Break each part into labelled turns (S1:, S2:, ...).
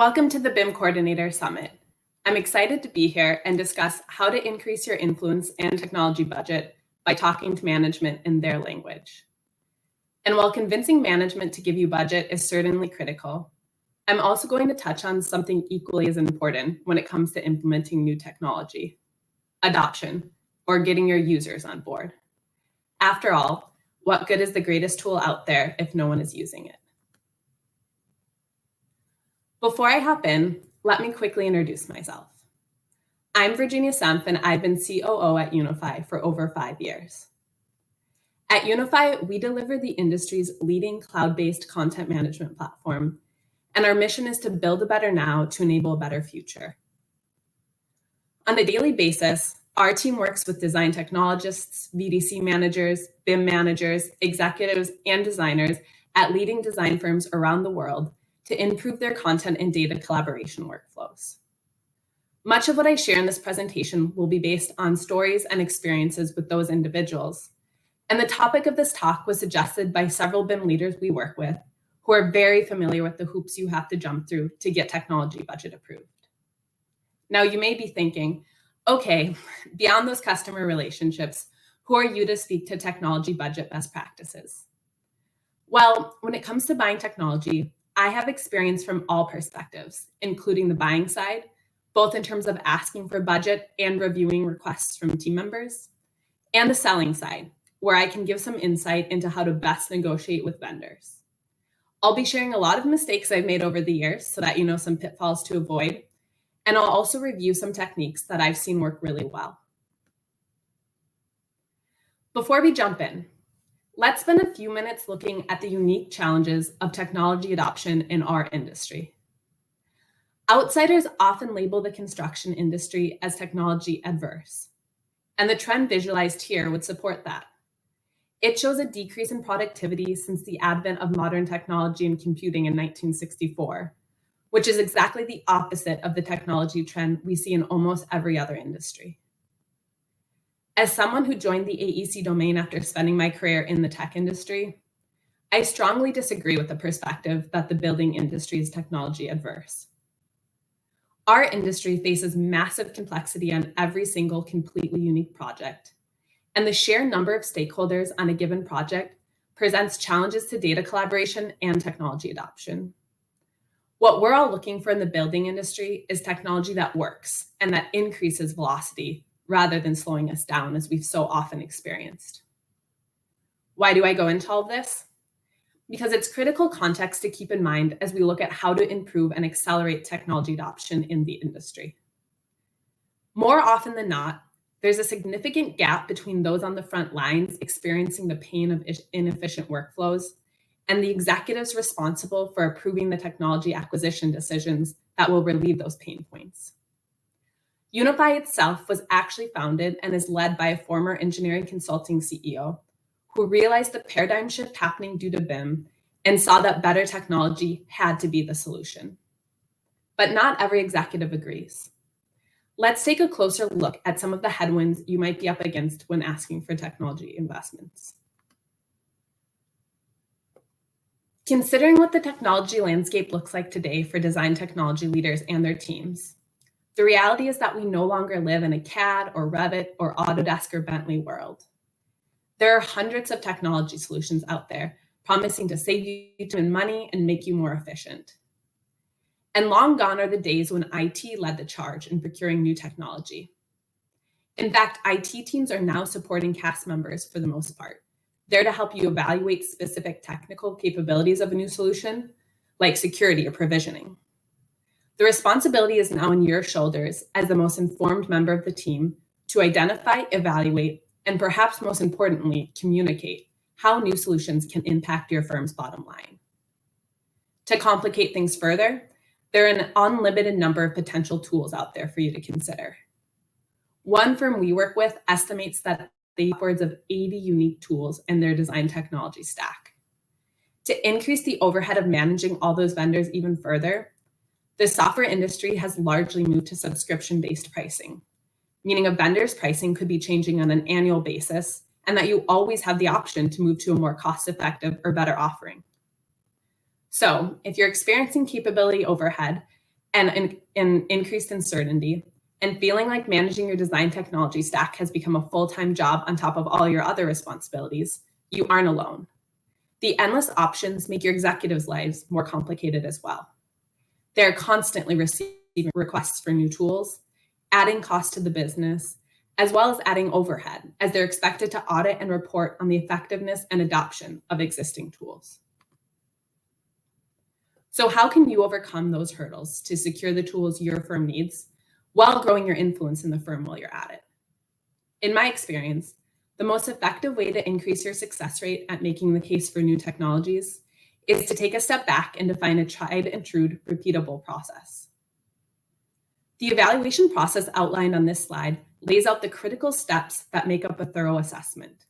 S1: Welcome to the BIM Coordinators Summit. I'm excited to be here and discuss how to increase your influence and technology budget by talking to management in their language. And while convincing management to give you budget is certainly critical, I'm also going to touch on something equally as important when it comes to implementing new technology: adoption, or getting your users on board. After all, what good is the greatest tool out there if no one is using it? Before I hop in, let me quickly introduce myself. I'm Virginia Senf, and I've been COO at Unifi for over 5 years. At Unifi, we deliver the industry's leading cloud-based content management platform, and our mission is to build a better now to enable a better future. On a daily basis, our team works with design technologists, VDC managers, BIM managers, executives, and designers at leading design firms around the world to improve their content and data collaboration workflows. Much of what I share in this presentation will be based on stories and experiences with those individuals. And the topic of this talk was suggested by several BIM leaders we work with who are very familiar with the hoops you have to jump through to get technology budget approved. Now you may be thinking, okay, beyond those customer relationships, who are you to speak to technology budget best practices? Well, when it comes to buying technology, I have experience from all perspectives, including the buying side, both in terms of asking for budget and reviewing requests from team members, and the selling side, where I can give some insight into how to best negotiate with vendors. I'll be sharing a lot of mistakes I've made over the years so that you know some pitfalls to avoid, and I'll also review some techniques that I've seen work really well. Before we jump in, let's spend a few minutes looking at the unique challenges of technology adoption in our industry. Outsiders often label the construction industry as technology adverse, and the trend visualized here would support that. It shows a decrease in productivity since the advent of modern technology and computing in 1964, which is exactly the opposite of the technology trend we see in almost every other industry. As someone who joined the AEC domain after spending my career in the tech industry, I strongly disagree with the perspective that the building industry is technology adverse. Our industry faces massive complexity on every single completely unique project, and the sheer number of stakeholders on a given project presents challenges to data collaboration and technology adoption. What we're all looking for in the building industry is technology that works and that increases velocity rather than slowing us down, as we've so often experienced. Why do I go into all of this? Because it's critical context to keep in mind as we look at how to improve and accelerate technology adoption in the industry. More often than not, there's a significant gap between those on the front lines experiencing the pain of inefficient workflows and the executives responsible for approving the technology acquisition decisions that will relieve those pain points. Unifi itself was actually founded and is led by a former engineering consulting CEO who realized the paradigm shift happening due to BIM and saw that better technology had to be the solution. But not every executive agrees. Let's take a closer look at some of the headwinds you might be up against when asking for technology investments. Considering what the technology landscape looks like today for design technology leaders and their teams, the reality is that we no longer live in a CAD or Revit or Autodesk or Bentley world. There are hundreds of technology solutions out there promising to save you time and money and make you more efficient. And long gone are the days when IT led the charge in procuring new technology. In fact, IT teams are now supporting cast members for the most part, there to help you evaluate specific technical capabilities of a new solution, like security or provisioning. The responsibility is now on your shoulders as the most informed member of the team to identify, evaluate, and perhaps most importantly, communicate how new solutions can impact your firm's bottom line. To complicate things further, there are an unlimited number of potential tools out there for you to consider. One firm we work with estimates that they have upwards of 80 unique tools in their design technology stack. To increase the overhead of managing all those vendors even further, the software industry has largely moved to subscription-based pricing, meaning a vendor's pricing could be changing on an annual basis and that you always have the option to move to a more cost-effective or better offering. So if you're experiencing capability overhead and an increased uncertainty, and feeling like managing your design technology stack has become a full-time job on top of all your other responsibilities, you aren't alone. The endless options make your executives' lives more complicated as well. They're constantly receiving requests for new tools, adding cost to the business, as well as adding overhead, as they're expected to audit and report on the effectiveness and adoption of existing tools. So how can you overcome those hurdles to secure the tools your firm needs while growing your influence in the firm while you're at it? In my experience, the most effective way to increase your success rate at making the case for new technologies is to take a step back and define a tried and true, repeatable process. The evaluation process outlined on this slide lays out the critical steps that make up a thorough assessment.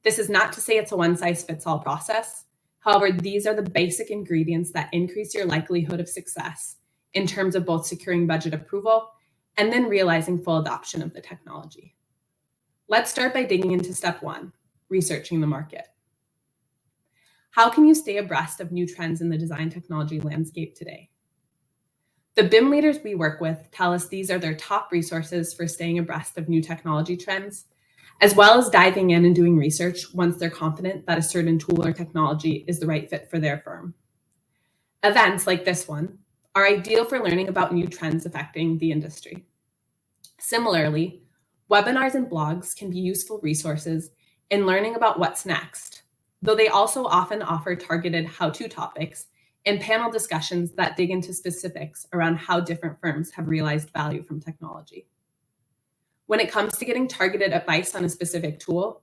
S1: This is not to say it's a one-size-fits-all process. However, these are the basic ingredients that increase your likelihood of success in terms of both securing budget approval and then realizing full adoption of the technology. Let's start by digging into step 1, researching the market. How can you stay abreast of new trends in the design technology landscape today? The BIM leaders we work with tell us these are their top resources for staying abreast of new technology trends, as well as diving in and doing research once they're confident that a certain tool or technology is the right fit for their firm. Events like this one are ideal for learning about new trends affecting the industry. Similarly, webinars and blogs can be useful resources in learning about what's next, though they also often offer targeted how-to topics and panel discussions that dig into specifics around how different firms have realized value from technology. When it comes to getting targeted advice on a specific tool,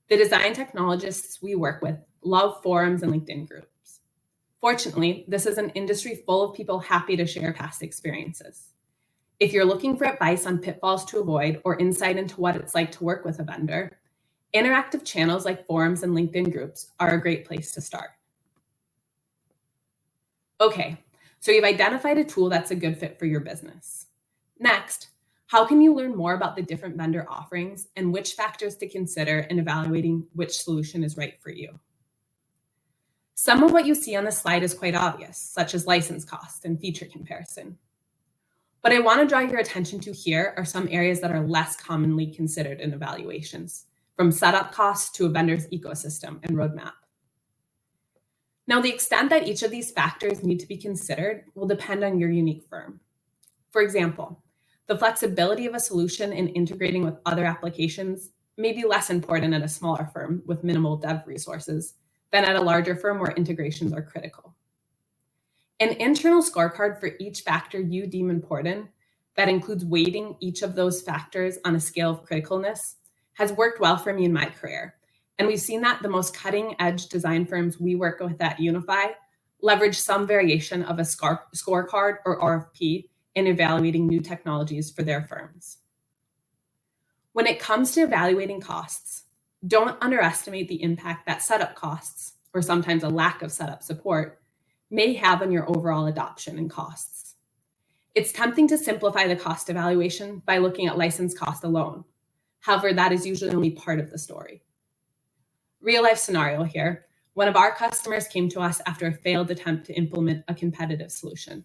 S1: the design technologists we work with love forums and LinkedIn groups. Fortunately, this is an industry full of people happy to share past experiences. If you're looking for advice on pitfalls to avoid or insight into what it's like to work with a vendor, interactive channels like forums and LinkedIn groups are a great place to start. Okay, so you've identified a tool that's a good fit for your business. Next, how can you learn more about the different vendor offerings and which factors to consider in evaluating which solution is right for you? Some of what you see on the slide is quite obvious, such as license cost and feature comparison. What I want to draw your attention to here are some areas that are less commonly considered in evaluations, from setup costs to a vendor's ecosystem and roadmap. Now, the extent that each of these factors need to be considered will depend on your unique firm. For example, the flexibility of a solution in integrating with other applications may be less important at a smaller firm with minimal dev resources than at a larger firm where integrations are critical. An internal scorecard for each factor you deem important that includes weighting each of those factors on a scale of criticalness has worked well for me in my career. And we've seen that the most cutting-edge design firms we work with at Unifi leverage some variation of a scorecard or RFP in evaluating new technologies for their firms. When it comes to evaluating costs, don't underestimate the impact that setup costs, or sometimes a lack of setup support, may have on your overall adoption and costs. It's tempting to simplify the cost evaluation by looking at license cost alone. However, that is usually only part of the story. Real life scenario here. One of our customers came to us after a failed attempt to implement a competitive solution.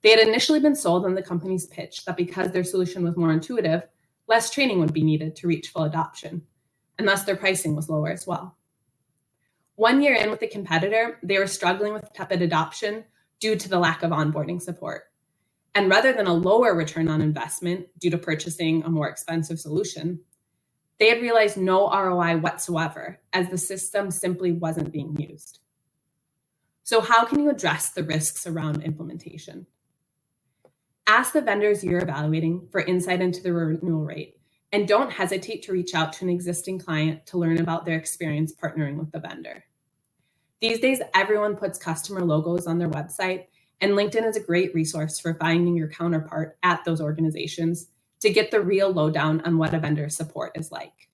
S1: They had initially been sold on the company's pitch that because their solution was more intuitive, less training would be needed to reach full adoption, and thus their pricing was lower as well. 1 year in with the competitor, they were struggling with tepid adoption due to the lack of onboarding support. And rather than a lower return on investment due to purchasing a more expensive solution, they had realized no ROI whatsoever as the system simply wasn't being used. So how can you address the risks around implementation? Ask the vendors you're evaluating for insight into the renewal rate, and don't hesitate to reach out to an existing client to learn about their experience partnering with the vendor. These days, everyone puts customer logos on their website, and LinkedIn is a great resource for finding your counterpart at those organizations to get the real lowdown on what a vendor's support is like.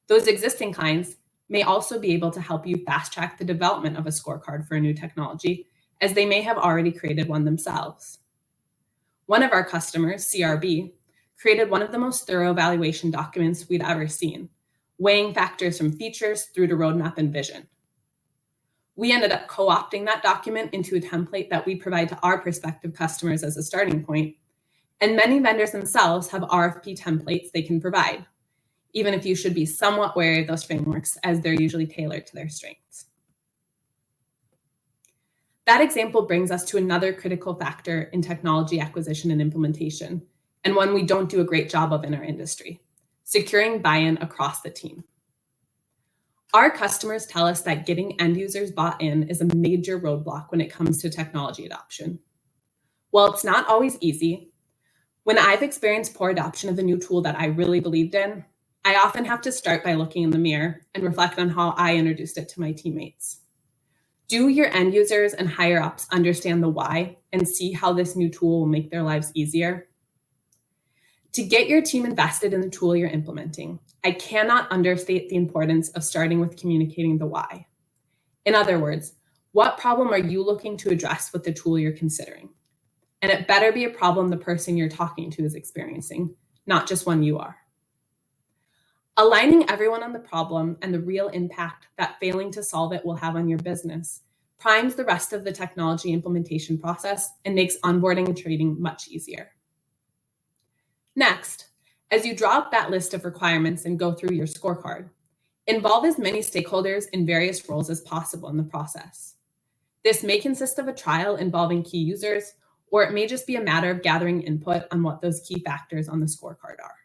S1: Those existing clients may also be able to help you fast-track the development of a scorecard for a new technology, as they may have already created one themselves. One of our customers, CRB, created one of the most thorough evaluation documents we'd ever seen, weighing factors from features through to roadmap and vision. We ended up co-opting that document into a template that we provide to our prospective customers as a starting point. And many vendors themselves have RFP templates they can provide, even if you should be somewhat wary of those frameworks as they're usually tailored to their strengths. That example brings us to another critical factor in technology acquisition and implementation, and one we don't do a great job of in our industry: securing buy-in across the team. Our customers tell us that getting end users bought in is a major roadblock when it comes to technology adoption. While it's not always easy, when I've experienced poor adoption of a new tool that I really believed in, I often have to start by looking in the mirror and reflect on how I introduced it to my teammates. Do your end users and higher ups understand the why and see how this new tool will make their lives easier? To get your team invested in the tool you're implementing, I cannot understate the importance of starting with communicating the why. In other words, what problem are you looking to address with the tool you're considering? And it better be a problem the person you're talking to is experiencing, not just one you are. Aligning everyone on the problem and the real impact that failing to solve it will have on your business primes the rest of the technology implementation process and makes onboarding and training much easier. Next, as you draw up that list of requirements and go through your scorecard, involve as many stakeholders in various roles as possible in the process. This may consist of a trial involving key users, or it may just be a matter of gathering input on what those key factors on the scorecard are.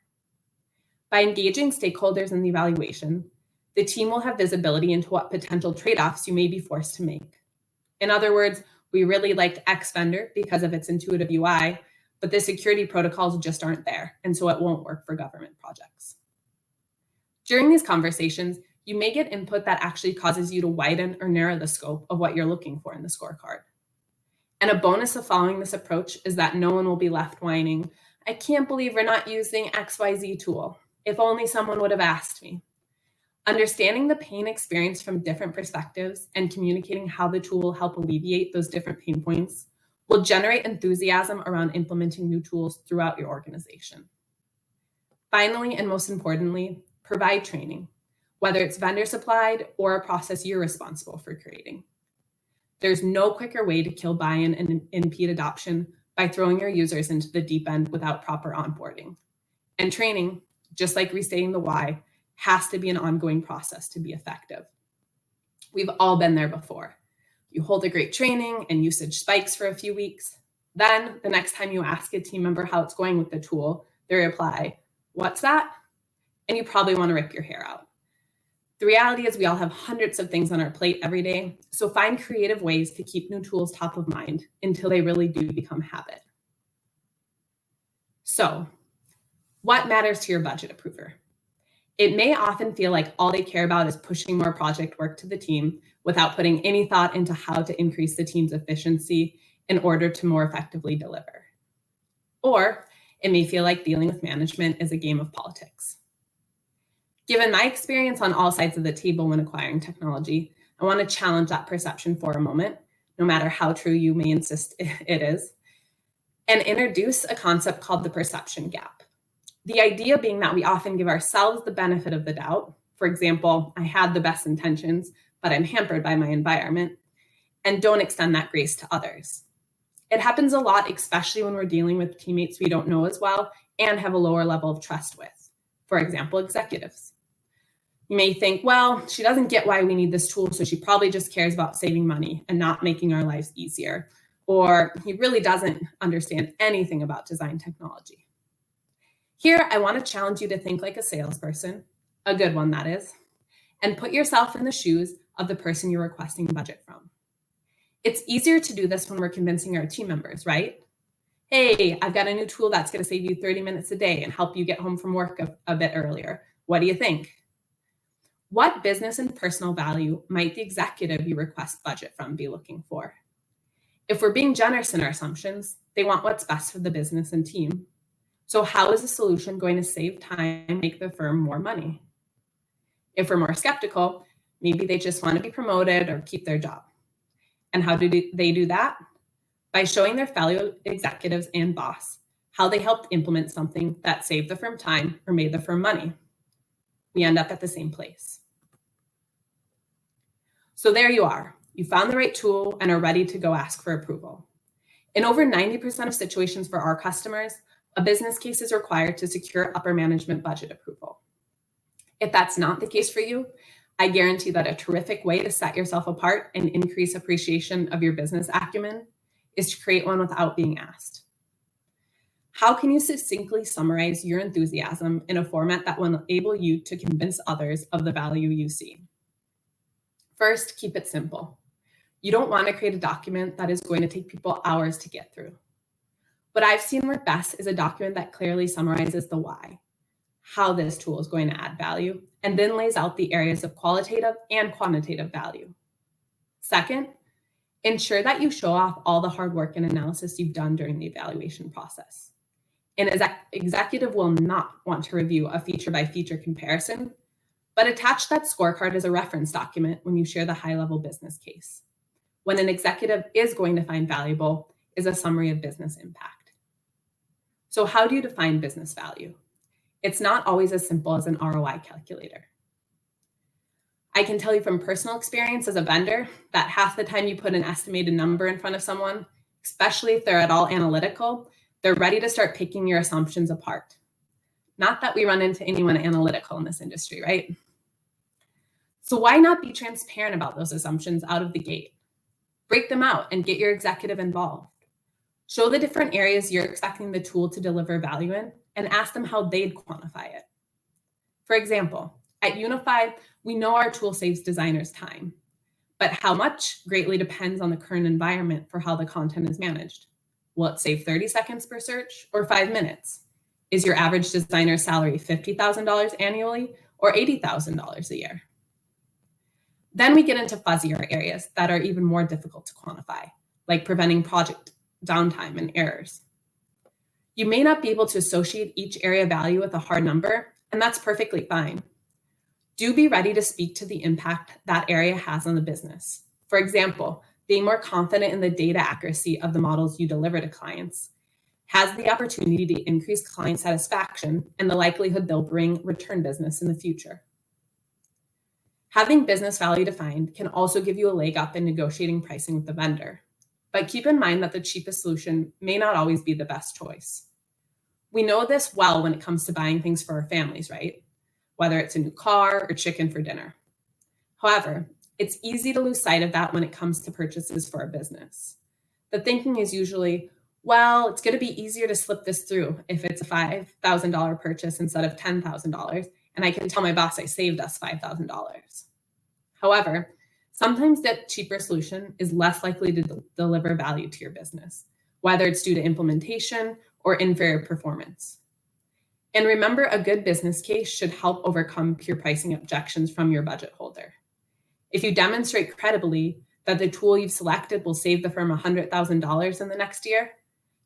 S1: By engaging stakeholders in the evaluation, the team will have visibility into what potential trade-offs you may be forced to make. In other words, we really liked X vendor because of its intuitive UI, but the security protocols just aren't there, and so it won't work for government projects. During these conversations, you may get input that actually causes you to widen or narrow the scope of what you're looking for in the scorecard. And a bonus of following this approach is that no one will be left whining, "I can't believe we're not using XYZ tool. If only someone would have asked me." Understanding the pain experienced from different perspectives and communicating how the tool will help alleviate those different pain points will generate enthusiasm around implementing new tools throughout your organization. Finally, and most importantly, provide training, whether it's vendor supplied or a process you're responsible for creating. There's no quicker way to kill buy-in and impede adoption by throwing your users into the deep end without proper onboarding. And training, just like restating the why, has to be an ongoing process to be effective. We've all been there before. You hold a great training and usage spikes for a few weeks. Then the next time you ask a team member how it's going with the tool, they reply, "What's that?" And you probably want to rip your hair out. The reality is we all have hundreds of things on our plate every day, so find creative ways to keep new tools top of mind until they really do become habit. So, what matters to your budget approver? It may often feel like all they care about is pushing more project work to the team without putting any thought into how to increase the team's efficiency in order to more effectively deliver. Or it may feel like dealing with management is a game of politics. Given my experience on all sides of the table when acquiring technology, I want to challenge that perception for a moment, no matter how true you may insist it is, and introduce a concept called the perception gap. The idea being that we often give ourselves the benefit of the doubt. For example, I had the best intentions, but I'm hampered by my environment, and don't extend that grace to others. It happens a lot, especially when we're dealing with teammates we don't know as well and have a lower level of trust with. For example, executives. You may think, well, she doesn't get why we need this tool, so she probably just cares about saving money and not making our lives easier. Or he really doesn't understand anything about design technology. Here, I want to challenge you to think like a salesperson, a good one that is, and put yourself in the shoes of the person you're requesting budget from. It's easier to do this when we're convincing our team members, right? Hey, I've got a new tool that's going to save you 30 minutes a day and help you get home from work a bit earlier. What do you think? What business and personal value might the executive you request budget from be looking for? If we're being generous in our assumptions, they want what's best for the business and team. So how is the solution going to save time and make the firm more money? If we're more skeptical, maybe they just want to be promoted or keep their job. And how do they do that? By showing their fellow executives and boss how they helped implement something that saved the firm time or made the firm money. We end up at the same place. So there you are. You found the right tool and are ready to go ask for approval. In over 90% of situations for our customers, a business case is required to secure upper management budget approval. If that's not the case for you, I guarantee that a terrific way to set yourself apart and increase appreciation of your business acumen is to create one without being asked. How can you succinctly summarize your enthusiasm in a format that will enable you to convince others of the value you see? First, keep it simple. You don't want to create a document that is going to take people hours to get through. What I've seen work best is a document that clearly summarizes the why, how this tool is going to add value, and then lays out the areas of qualitative and quantitative value. Second, ensure that you show off all the hard work and analysis you've done during the evaluation process. An executive will not want to review a feature-by-feature comparison, but attach that scorecard as a reference document when you share the high-level business case. When an executive is going to find valuable is a summary of business impact. So how do you define business value? It's not always as simple as an ROI calculator. I can tell you from personal experience as a vendor that half the time you put an estimated number in front of someone, especially if they're at all analytical, they're ready to start picking your assumptions apart. Not that we run into anyone analytical in this industry, right? So why not be transparent about those assumptions out of the gate? Break them out and get your executive involved. Show the different areas you're expecting the tool to deliver value in and ask them how they'd quantify it. For example, at Unifi, we know our tool saves designers time, but how much greatly depends on the current environment for how the content is managed. Will it save 30 seconds per search or 5 minutes? Is your average designer's salary $50,000 annually or $80,000 a year? Then we get into fuzzier areas that are even more difficult to quantify, like preventing project downtime and errors. You may not be able to associate each area value with a hard number, and that's perfectly fine. Do be ready to speak to the impact that area has on the business. For example, being more confident in the data accuracy of the models you deliver to clients has the opportunity to increase client satisfaction and the likelihood they'll bring return business in the future. Having business value defined can also give you a leg up in negotiating pricing with the vendor, but keep in mind that the cheapest solution may not always be the best choice. We know this well when it comes to buying things for our families, right? Whether it's a new car or chicken for dinner. However, it's easy to lose sight of that when it comes to purchases for a business. The thinking is usually, well, it's going to be easier to slip this through if it's a $5,000 purchase instead of $10,000, and I can tell my boss I saved us $5,000. However, sometimes that cheaper solution is less likely to deliver value to your business, whether it's due to implementation or inferior performance. And remember, a good business case should help overcome pure pricing objections from your budget holder. If you demonstrate credibly that the tool you've selected will save the firm $100,000 in the next year,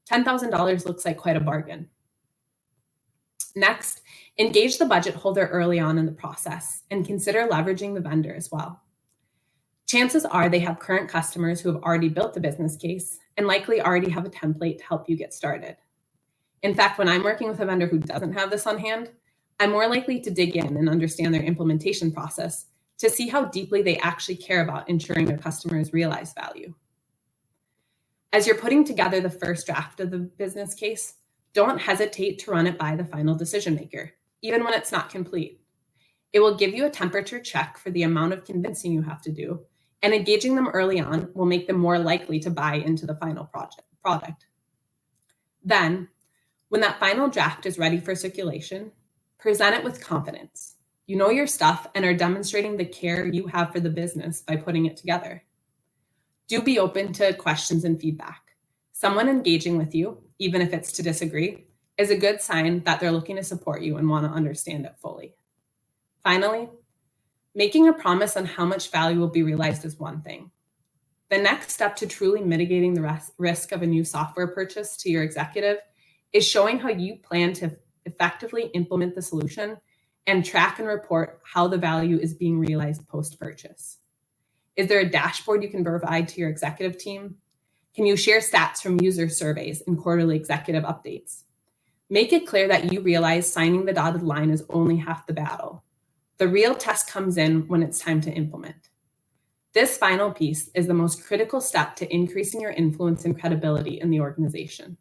S1: $10,000 looks like quite a bargain. Next, engage the budget holder early on in the process and consider leveraging the vendor as well. Chances are they have current customers who have already built the business case and likely already have a template to help you get started. In fact, when I'm working with a vendor who doesn't have this on hand, I'm more likely to dig in and understand their implementation process to see how deeply they actually care about ensuring their customers realize value. As you're putting together the first draft of the business case, don't hesitate to run it by the final decision maker, even when it's not complete. It will give you a temperature check for the amount of convincing you have to do, and engaging them early on will make them more likely to buy into the final product. Then, when that final draft is ready for circulation, present it with confidence. You know your stuff and are demonstrating the care you have for the business by putting it together. Do be open to questions and feedback. Someone engaging with you, even if it's to disagree, is a good sign that they're looking to support you and want to understand it fully. Finally, making a promise on how much value will be realized is one thing. The next step to truly mitigating the risk of a new software purchase to your executive is showing how you plan to effectively implement the solution and track and report how the value is being realized post-purchase. Is there a dashboard you can provide to your executive team? Can you share stats from user surveys and quarterly executive updates? Make it clear that you realize signing the dotted line is only half the battle. The real test comes in when it's time to implement. This final piece is the most critical step to increasing your influence and credibility in the organization.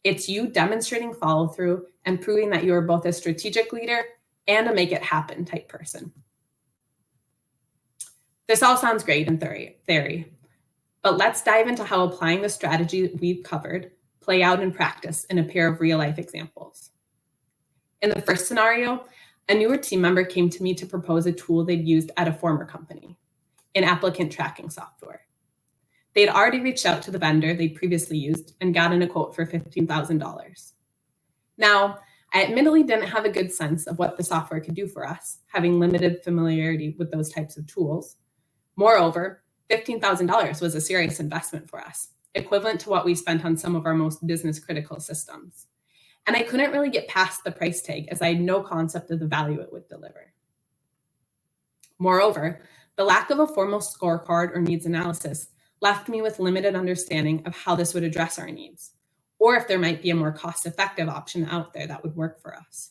S1: It's you demonstrating follow-through and proving that you are both a strategic leader and a make-it-happen type person. This all sounds great in theory, but let's dive into how applying the strategy we've covered play out in practice in a pair of real-life examples. In the first scenario, a newer team member came to me to propose a tool they'd used at a former company, an applicant tracking software. They'd already reached out to the vendor they'd previously used and gotten a quote for $15,000. Now, I admittedly didn't have a good sense of what the software could do for us, having limited familiarity with those types of tools. Moreover, $15,000 was a serious investment for us, equivalent to what we spent on some of our most business-critical systems. And I couldn't really get past the price tag as I had no concept of the value it would deliver. Moreover, the lack of a formal scorecard or needs analysis left me with limited understanding of how this would address our needs, or if there might be a more cost-effective option out there that would work for us.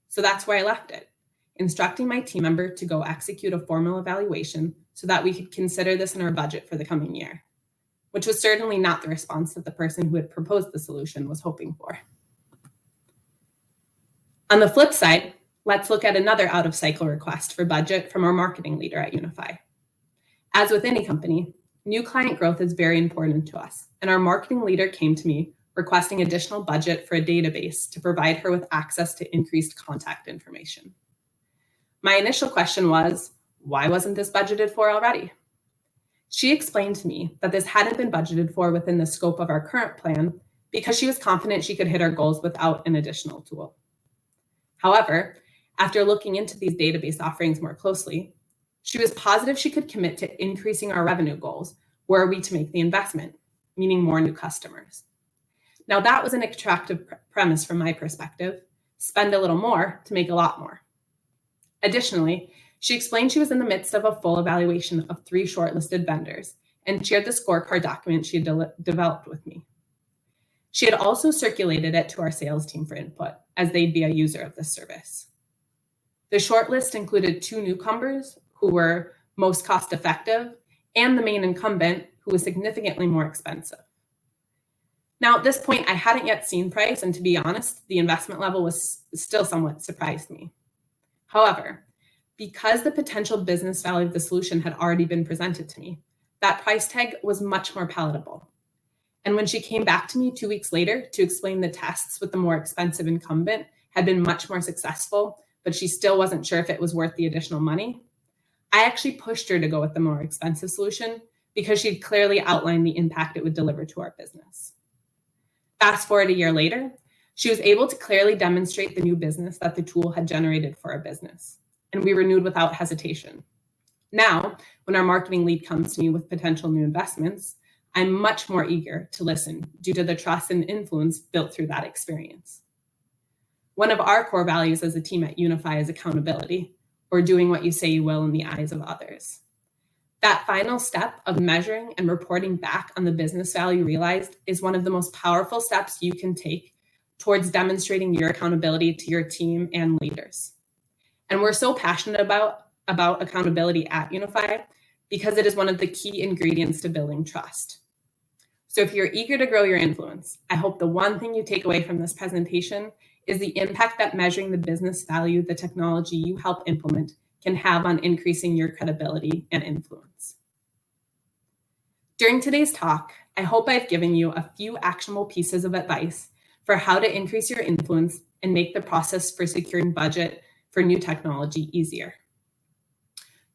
S1: So that's where I left it, instructing my team member to go execute a formal evaluation so that we could consider this in our budget for the coming year, which was certainly not the response that the person who had proposed the solution was hoping for. On the flip side, let's look at another out-of-cycle request for budget from our marketing leader at Unifi. As with any company, new client growth is very important to us, and our marketing leader came to me requesting additional budget for a database to provide her with access to increased contact information. My initial question was, why wasn't this budgeted for already? She explained to me that this hadn't been budgeted for within the scope of our current plan because she was confident she could hit our goals without an additional tool. However, after looking into these database offerings more closely, she was positive she could commit to increasing our revenue goals were we to make the investment, meaning more new customers. Now that was an attractive premise from my perspective, spend a little more to make a lot more. Additionally, she explained she was in the midst of a full evaluation of 3 shortlisted vendors and shared the scorecard document she had developed with me. She had also circulated it to our sales team for input, as they'd be a user of this service. The shortlist included 2 newcomers who were most cost-effective and the main incumbent who was significantly more expensive. Now, at this point, I hadn't yet seen price, and to be honest, the investment level was still somewhat surprised me. However, because the potential business value of the solution had already been presented to me, that price tag was much more palatable. And when she came back to me 2 weeks later to explain the tests with the more expensive incumbent had been much more successful, but she still wasn't sure if it was worth the additional money, I actually pushed her to go with the more expensive solution because she'd clearly outlined the impact it would deliver to our business. Fast forward a year later, she was able to clearly demonstrate the new business that the tool had generated for our business, and we renewed without hesitation. Now, when our marketing lead comes to me with potential new investments, I'm much more eager to listen due to the trust and influence built through that experience. One of our core values as a team at Unifi is accountability, or doing what you say you will in the eyes of others. That final step of measuring and reporting back on the business value realized is one of the most powerful steps you can take towards demonstrating your accountability to your team and leaders. And we're so passionate about accountability at Unifi because it is one of the key ingredients to building trust. So if you're eager to grow your influence, I hope the one thing you take away from this presentation is the impact that measuring the business value the technology you help implement can have on increasing your credibility and influence. During today's talk, I hope I've given you a few actionable pieces of advice for how to increase your influence and make the process for securing budget for new technology easier.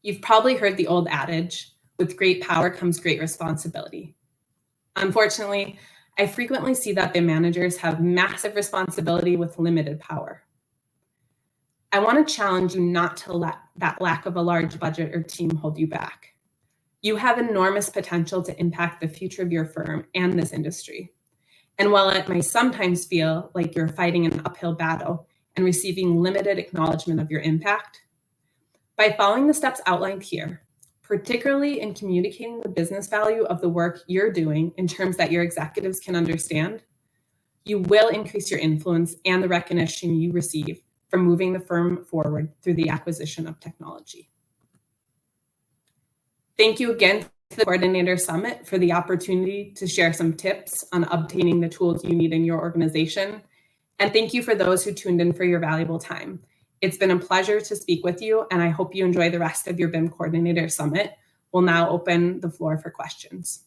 S1: You've probably heard the old adage, with great power comes great responsibility. Unfortunately, I frequently see that the managers have massive responsibility with limited power. I want to challenge you not to let that lack of a large budget or team hold you back. You have enormous potential to impact the future of your firm and this industry. And while it may sometimes feel like you're fighting an uphill battle and receiving limited acknowledgement of your impact, by following the steps outlined here, particularly in communicating the business value of the work you're doing in terms that your executives can understand, you will increase your influence and the recognition you receive from moving the firm forward through the acquisition of technology. Thank you again to the Coordinators Summit for the opportunity to share some tips on obtaining the tools you need in your organization. And thank you for those who tuned in for your valuable time. It's been a pleasure to speak with you, and I hope you enjoy the rest of your BIM Coordinators Summit. We'll now open the floor for questions.